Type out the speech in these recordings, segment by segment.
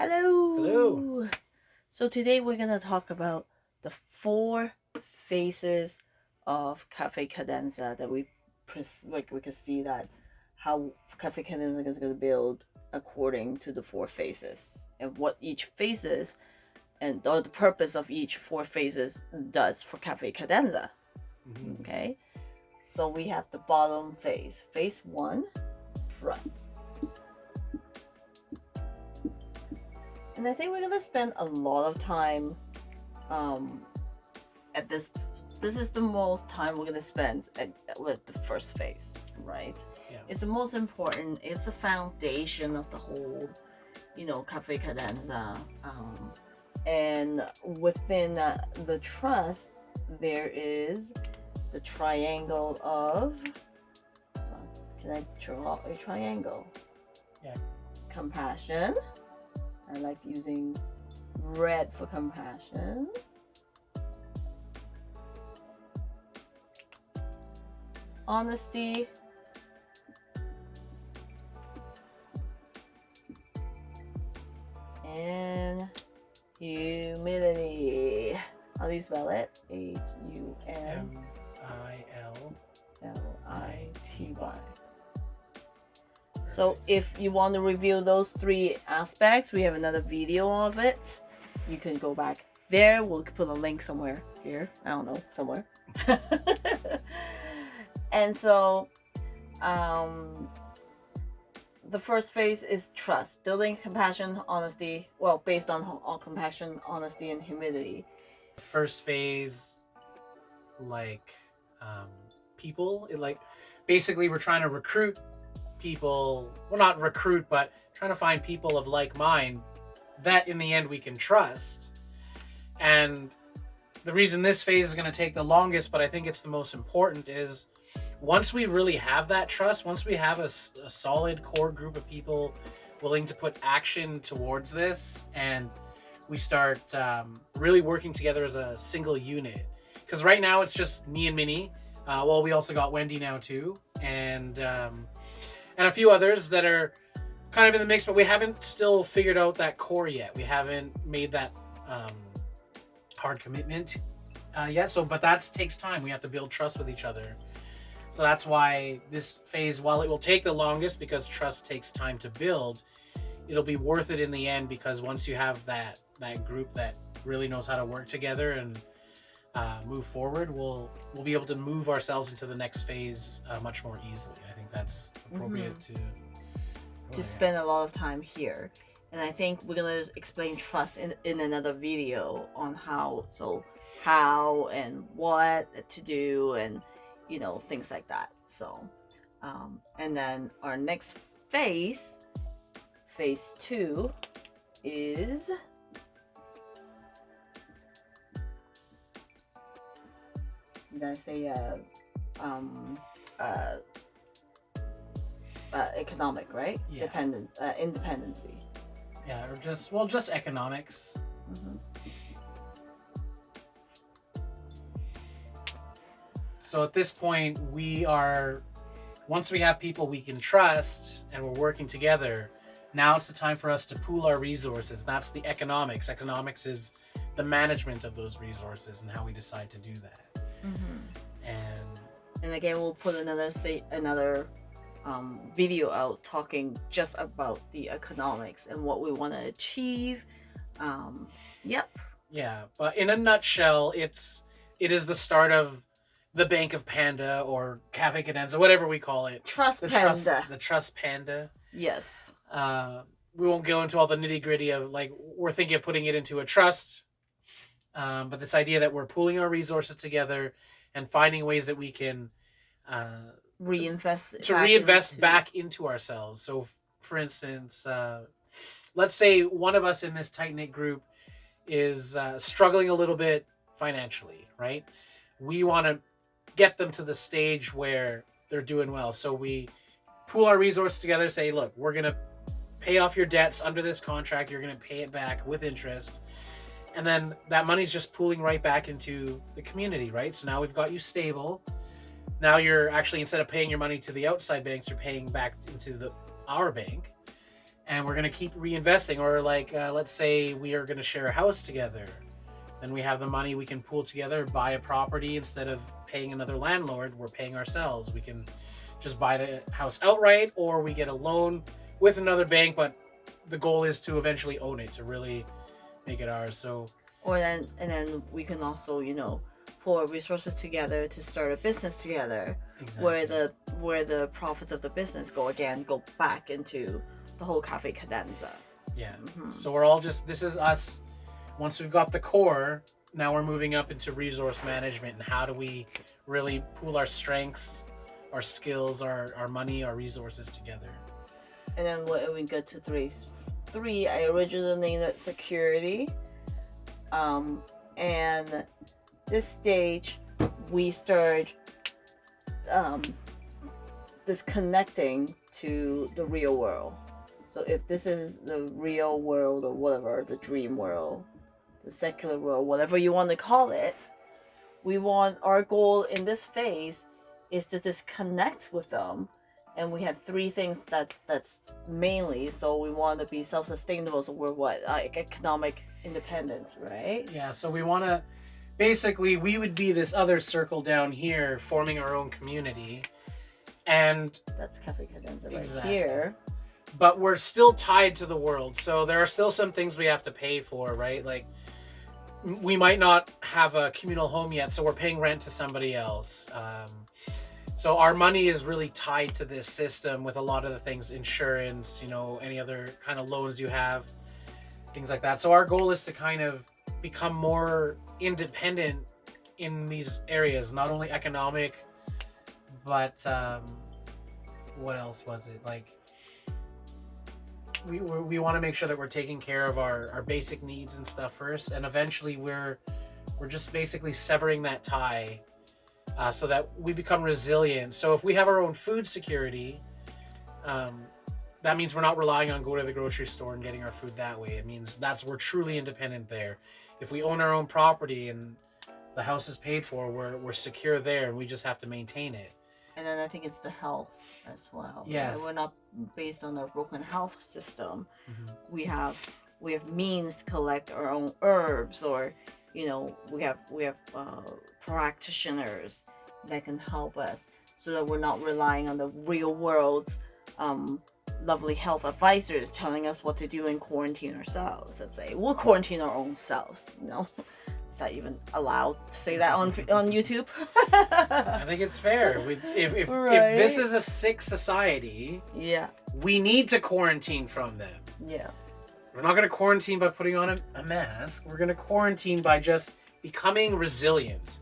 Hello. Hello. So today we're gonna talk about the 4 phases of Cafe Cadenza that we can see that how Cafe Cadenza is gonna build according to the 4 phases and what each phases and or the purpose of each 4 phases does for Cafe Cadenza. Mm-hmm. Okay, so we have the bottom phase. Phase 1, trust. And I think we're gonna spend a lot of time at this. This is the most time we're gonna spend with the first phase, right? Yeah. It's the most important. It's the foundation of the whole, Cafe Cadenza. And within the trust, there is the triangle of. Can I draw a triangle? Yeah. Compassion. I like using red for compassion. Honesty. And humility. How do you spell it? HUMILLITY. So if you want to review those 3 aspects, we have another video of it. You can go back there. We'll put a link somewhere here. I don't know, somewhere. And so the first phase is trust, building compassion, honesty. Well, based on compassion, honesty, and humility. First phase, people. Basically we're trying to recruit people. Well, not recruit, but trying to find people of like mind that in the end we can trust. And the reason this phase is going to take the longest, but I think it's the most important, is once we really have that trust, once we have a solid core group of people willing to put action towards this, and we start really working together as a single unit. Because right now it's just me and Minnie. We also got Wendy now too, and a few others that are kind of in the mix, but we haven't still figured out that core yet. We haven't made that hard commitment yet. But that takes time. We have to build trust with each other. So that's why this phase, while it will take the longest because trust takes time to build, it'll be worth it in the end, because once you have that group that really knows how to work together and move forward, we'll be able to move ourselves into the next phase much more easily. I think that's appropriate to spend a lot of time here. And I think we're gonna explain trust in another video on how and what to do, and things like that. So and then our next phase 2, is did I say economic, right? Yeah. Independency. Yeah, or just economics. Mm-hmm. So at this point, once we have people we can trust and we're working together, now it's the time for us to pool our resources. That's the economics. Economics is the management of those resources and how we decide to do that. Mm-hmm. And again, we'll put another video out talking just about the economics and what we want to achieve. Yep. Yeah, but in a nutshell, it is the start of the Bank of Panda, or Cafe Cadenza, whatever we call it. Trust Panda. The Trust Panda. Yes. We won't go into all the nitty gritty of we're thinking of putting it into a trust. But this idea that we're pooling our resources together and finding ways that we can reinvest back into ourselves. So, for instance, let's say one of us in this tight-knit group is struggling a little bit financially, right? We want to get them to the stage where they're doing well. So we pool our resources together, say, look, we're going to pay off your debts under this contract. You're going to pay it back with interest. And then that money's just pooling right back into the community, right? So now we've got you stable. Now you're actually, instead of paying your money to the outside banks, you're paying back into our bank. and we're going to keep reinvesting. Or like, let's say we are going to share a house together. Then we have the money, we can pool together, buy a property. Instead of paying another landlord, we're paying ourselves. We can just buy the house outright, or we get a loan with another bank, but the goal is to eventually own it, to really make it ours. So, or then we can also, you know, pull our resources together to start a business together, exactly. where the profits of the business go back into the whole cafe Cadenza. Yeah. So we're all just, this is us. Once we've got the core, now we're moving up into resource management, and how do we really pool our strengths, our skills, our money, our resources together. And then when we get to three, I originally named it security. And this stage, we start disconnecting to the real world. So if this is the real world or whatever, the dream world, the secular world, whatever you want to call it, our goal in this phase is to disconnect with them. And we have three things that's mainly, so we want to be self-sustainable, so we're like economic independence, right? Yeah, so we want to, basically, we would be this other circle down here forming our own community. And that's Cafe Cadenza right here. But we're still tied to the world. So there are still some things we have to pay for, right? Like, we might not have a communal home yet, so we're paying rent to somebody else. So our money is really tied to this system with a lot of the things, insurance, you know, any other kind of loans you have, things like that. So our goal is to kind of become more independent in these areas, not only economic, but what else was it? Like, we want to make sure that we're taking care of our basic needs and stuff first, and eventually we're just basically severing that tie, so that we become resilient. So if we have our own food security, that means we're not relying on going to the grocery store and getting our food that way. It means we're truly independent there. If we own our own property and the house is paid for, we're secure there, and we just have to maintain it. And then I think it's the health as well. Yes. Right? We're not based on a broken health system. We have means to collect our own herbs, or, you know, we have practitioners that can help us, so that we're not relying on the real world's lovely health advisors telling us what to do and quarantine ourselves. Let's say we'll quarantine our own selves. You know, is that even allowed to say that on YouTube? I think it's fair. If this is a sick society, yeah, we need to quarantine from them. Yeah, we're not going to quarantine by putting on a mask. We're going to quarantine by just becoming resilient.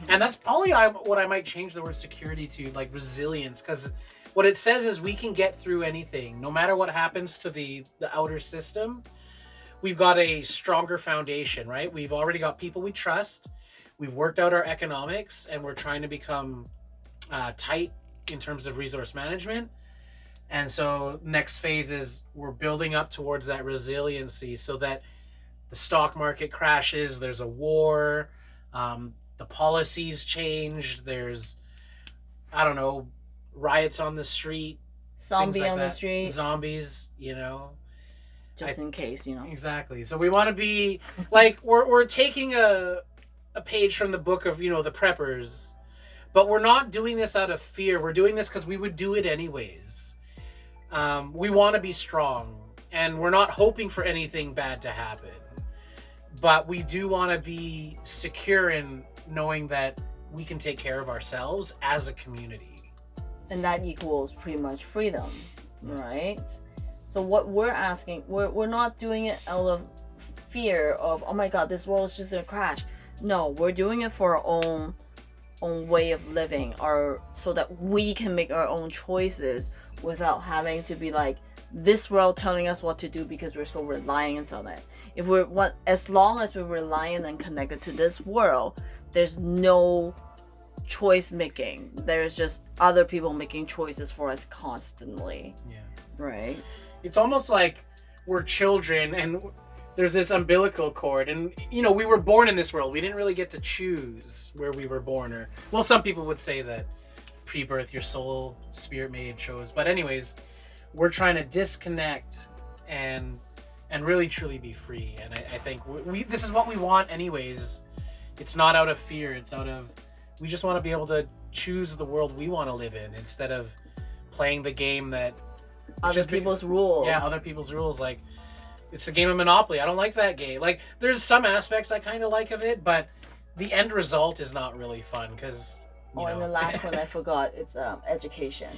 And that's probably what I might change the word security to, like resilience, because what it says is we can get through anything, no matter what happens to the outer system. We've got a stronger foundation, right? We've already got people we trust. We've worked out our economics, and we're trying to become tight in terms of resource management. And so next phase is we're building up towards that resiliency, so that the stock market crashes, there's a war, the policies change, there's, I don't know, riots on the street, zombie like on that. the street, zombies, you know, just in case, you know. Exactly. So we want to be like, we're taking a page from the book of, you know, the preppers, but we're not doing this out of fear. We're doing this because we would do it anyways. We want to be strong, and we're not hoping for anything bad to happen, but we do want to be secure in knowing that we can take care of ourselves as a community. And that equals pretty much freedom, right? So what we're asking, we're not doing it out of fear of, oh my God, this world is just gonna crash. No, we're doing it for our own way of living, so that we can make our own choices without having to be like this world telling us what to do, because we're so reliant on it. As long as we're reliant and connected to this world, there's no choice making. There's just other people making choices for us constantly. Yeah. Right. It's almost like we're children, and there's this umbilical cord, and, you know, we were born in this world. We didn't really get to choose where we were born, or, well, some people would say that pre-birth, your soul, spirit made chose. But anyways, we're trying to disconnect and really truly be free. And I think we this is what we want anyways. It's not out of fear. It's out of, we just want to be able to choose the world we want to live in instead of playing the game that other people's rules. Yeah, other people's rules. Like, it's a game of Monopoly. I don't like that game. Like, there's some aspects I kind of like of it, but the end result is not really fun because. And the last one I forgot. It's education.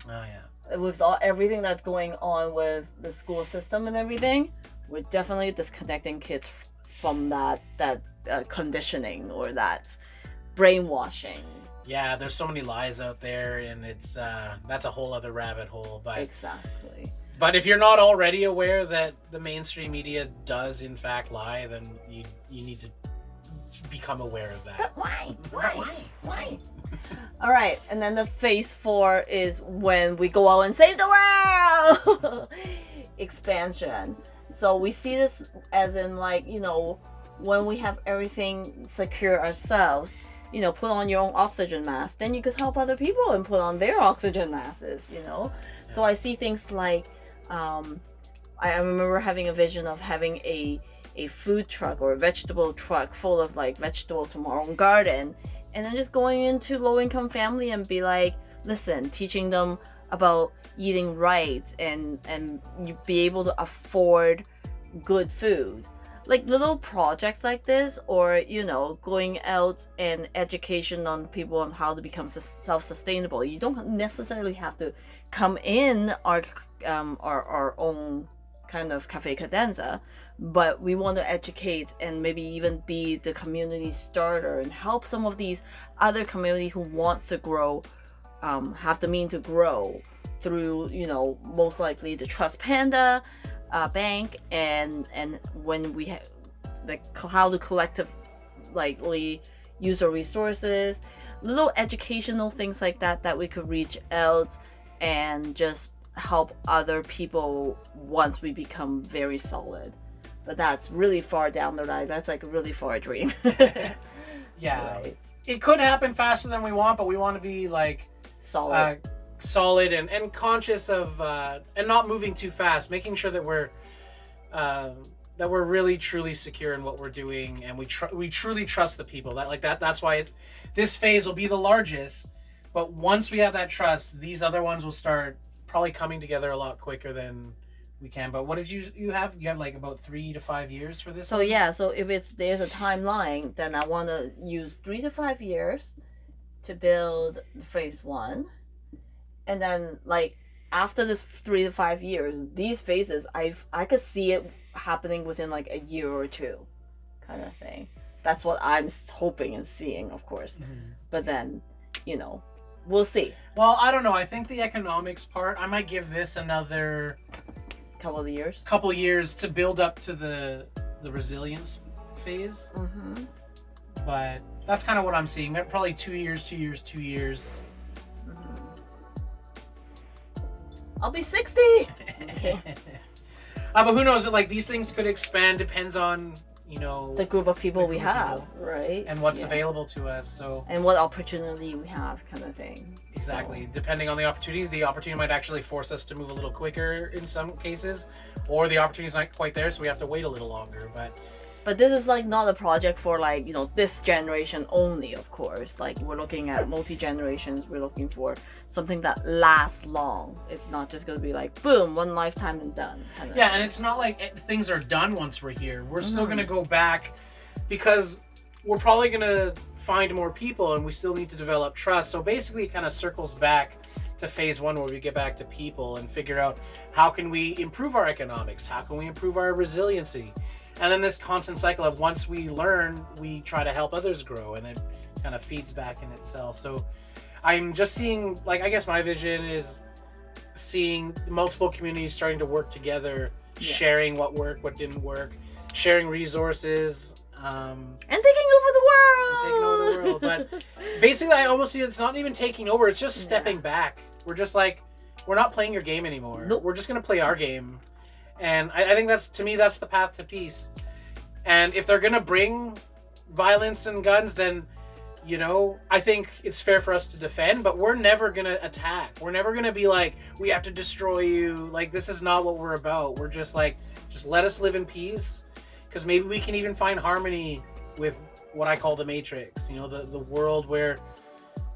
Oh yeah. With everything that's going on with the school system and everything, we're definitely disconnecting kids from that conditioning or that brainwashing. Yeah, there's so many lies out there, and it's that's a whole other rabbit hole. But exactly. But if you're not already aware that the mainstream media does in fact lie, then you need to become aware of that. But why? All right, and then the phase 4 is when we go out and save the world. Expansion. So we see this as in, like, when we have everything secure ourselves, put on your own oxygen mask, then you could help other people and put on their oxygen masks, So I see things like, I remember having a vision of having a food truck or a vegetable truck full of like vegetables from our own garden, and then just going into low-income family and be like, listen, teaching them about eating right and you be able to afford good food. Like little projects like this, or going out and education on people on how to become self-sustainable. You don't necessarily have to come in our own kind of Cafe Cadenza, but we want to educate and maybe even be the community starter and help some of these other community who wants to grow, have the mean to grow through most likely the Trust Panda bank, and when we have how to collectively use our resources, little educational things like that we could reach out and just help other people once we become very solid. But that's really far down the line. That's like a really far dream. Yeah, right. It could happen faster than we want, but we want to be like solid and conscious of and not moving too fast, making sure that we're really truly secure in what we're doing, and we truly trust the people. That's why this phase will be the largest. But once we have that trust, these other ones will start probably coming together a lot quicker than we can. But what did you have? You have like about 3 to 5 years for this. So one? Yeah, so if there's a timeline, then I want to use 3 to 5 years to build phase 1, and then like after this 3 to 5 years, these phases I could see it happening within like a year or two, kind of thing. That's what I'm hoping and seeing, of course. Mm-hmm. But then, we'll see. Well, I don't know. I think the economics part, I might give this another couple years to build up to the resilience phase. Mm-hmm. But that's kind of what I'm seeing. Probably 2 years. Mm-hmm. I'll be 60. Okay. But who knows? Like, these things could expand. Depends on the group of people we have, right? And what's available to us. So and what opportunity we have, kind of thing. Exactly. So, depending on the opportunity might actually force us to move a little quicker in some cases, or the opportunity's not quite there, so we have to wait a little longer. But this is like not a project for like this generation only, of course. Like, we're looking at multi-generations. We're looking for something that lasts long. It's not just going to be like, boom, one lifetime and done. Yeah, and it's not like things are done once we're here. We're still going to go back because we're probably going to find more people, and we still need to develop trust. So basically it kind of circles back to phase 1, where we get back to people and figure out how can we improve our economics? How can we improve our resiliency? And then this constant cycle of once we learn, we try to help others grow, and it kind of feeds back in itself. So I'm just seeing, like, I guess my vision is seeing multiple communities starting to work together, sharing what worked, what didn't work, sharing resources. And taking over the world. But basically, I almost see it's not even taking over. It's just stepping back. We're just like, we're not playing your game anymore. Nope. We're just going to play our game. And I think that's the path to peace. And if they're going to bring violence and guns, then You know, I think it's fair for us to defend, but we're never gonna attack. We're never gonna be like, we have to destroy you. Like, this is not what we're about. We're just like, just let us live in peace, because maybe we can even find harmony with what I call the Matrix. You know, the world where,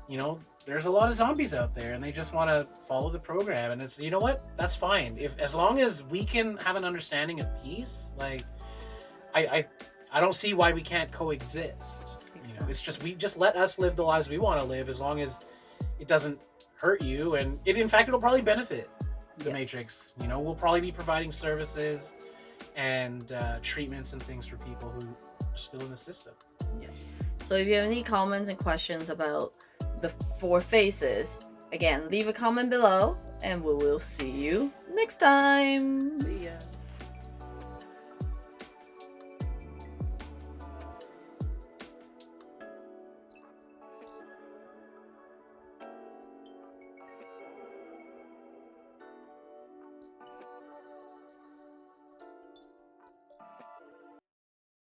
you know, there's a lot of zombies out there and they just want to follow the program, and it's, you know what, that's fine. If as long as we can have an understanding of peace, like, I don't see why we can't coexist. Exactly. You know, it's just, we just let us live the lives we want to live, as long as it doesn't hurt you, and it, in fact, it'll probably benefit the Matrix. You know, we'll probably be providing services and treatments and things for people who are still in the system. Yeah. So if you have any comments and questions about the 4 faces, again, leave a comment below, and we will see you next time. See ya.